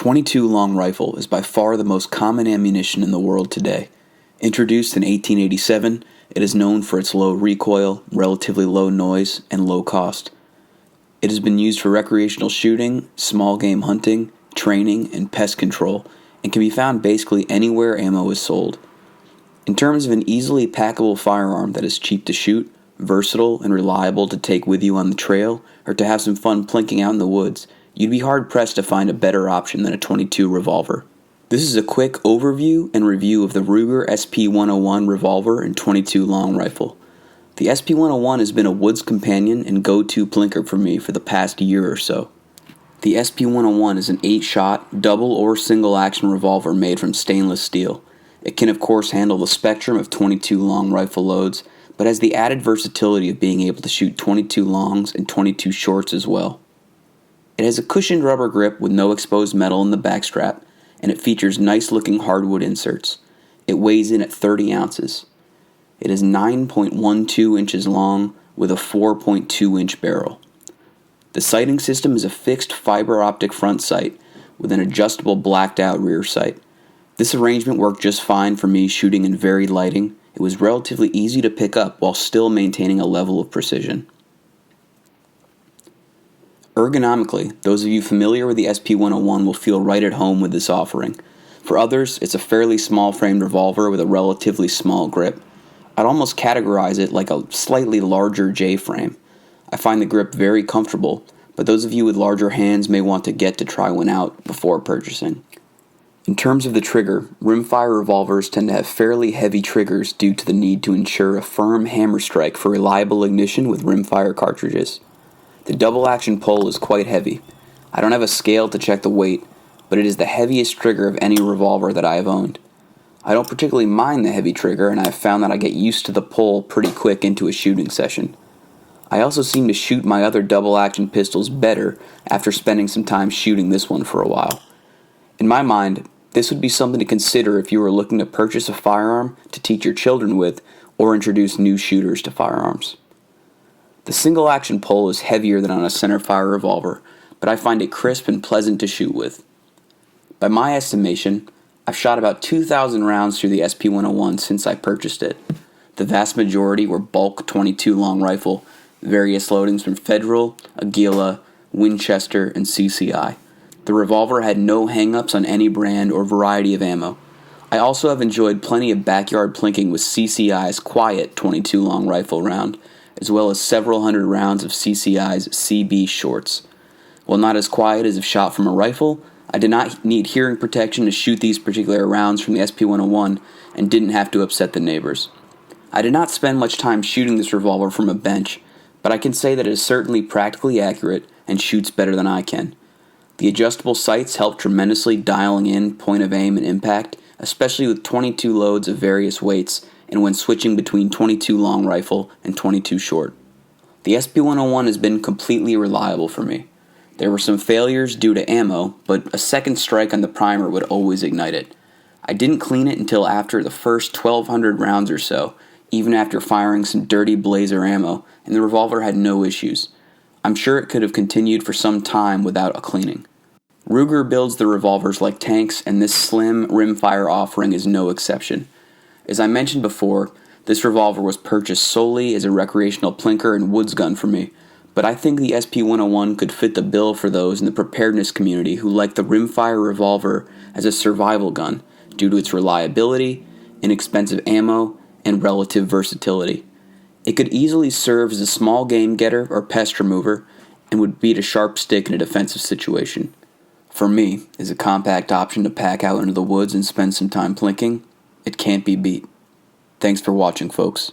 .22 long rifle is by far the most common ammunition in the world today. Introduced in 1887, it is known for its low recoil, relatively low noise, and low cost. It has been used for recreational shooting, small game hunting, training, and pest control, and can be found basically anywhere ammo is sold. In terms of an easily packable firearm that is cheap to shoot, versatile and reliable to take with you on the trail, or to have some fun plinking out in the woods, you'd be hard-pressed to find a better option than a .22 revolver. This is a quick overview and review of the Ruger SP101 revolver and .22 long rifle. The SP101 has been a woods companion and go-to plinker for me for the past year or so. The SP101 is an 8-shot, double or single-action revolver made from stainless steel. It can of course handle the spectrum of .22 long rifle loads, but has the added versatility of being able to shoot .22 longs and .22 shorts as well. It has a cushioned rubber grip with no exposed metal in the backstrap, and it features nice-looking hardwood inserts. It weighs in at 30 ounces. It is 9.12 inches long with a 4.2-inch barrel. The sighting system is a fixed fiber optic front sight with an adjustable blacked-out rear sight. This arrangement worked just fine for me shooting in varied lighting. It was relatively easy to pick up while still maintaining a level of precision. Ergonomically, those of you familiar with the SP101 will feel right at home with this offering. For others, it's a fairly small-framed revolver with a relatively small grip. I'd almost categorize it like a slightly larger J-frame. I find the grip very comfortable, but those of you with larger hands may want to get to try one out before purchasing. In terms of the trigger, rimfire revolvers tend to have fairly heavy triggers due to the need to ensure a firm hammer strike for reliable ignition with rimfire cartridges. The double-action pull is quite heavy. I don't have a scale to check the weight, but it is the heaviest trigger of any revolver that I have owned. I don't particularly mind the heavy trigger, and I have found that I get used to the pull pretty quick into a shooting session. I also seem to shoot my other double-action pistols better after spending some time shooting this one for a while. In my mind, this would be something to consider if you were looking to purchase a firearm to teach your children with or introduce new shooters to firearms. The single-action pull is heavier than on a centerfire revolver, but I find it crisp and pleasant to shoot with. By my estimation, I've shot about 2,000 rounds through the SP101 since I purchased it. The vast majority were bulk .22 long rifle, various loadings from Federal, Aguila, Winchester, and CCI. The revolver had no hang-ups on any brand or variety of ammo. I also have enjoyed plenty of backyard plinking with CCI's quiet .22 long rifle round, as well as several hundred rounds of CCI's CB shorts. While not as quiet as if shot from a rifle, I did not need hearing protection to shoot these particular rounds from the SP101 and didn't have to upset the neighbors. I did not spend much time shooting this revolver from a bench, but I can say that it is certainly practically accurate and shoots better than I can. The adjustable sights help tremendously dialing in point of aim and impact, especially with .22 loads of various weights and when switching between .22 long rifle and .22 short. The SP101 has been completely reliable for me. There were some failures due to ammo, but a second strike on the primer would always ignite it. I didn't clean it until after the first 1,200 rounds or so, even after firing some dirty Blazer ammo, and the revolver had no issues. I'm sure it could have continued for some time without a cleaning. Ruger builds the revolvers like tanks, and this slim rimfire offering is no exception. As I mentioned before, this revolver was purchased solely as a recreational plinker and woods gun for me, but I think the SP101 could fit the bill for those in the preparedness community who like the rimfire revolver as a survival gun due to its reliability, inexpensive ammo, and relative versatility. It could easily serve as a small game getter or pest remover and would beat a sharp stick in a defensive situation. For me, as a compact option to pack out into the woods and spend some time plinking, it can't be beat. Thanks for watching, folks.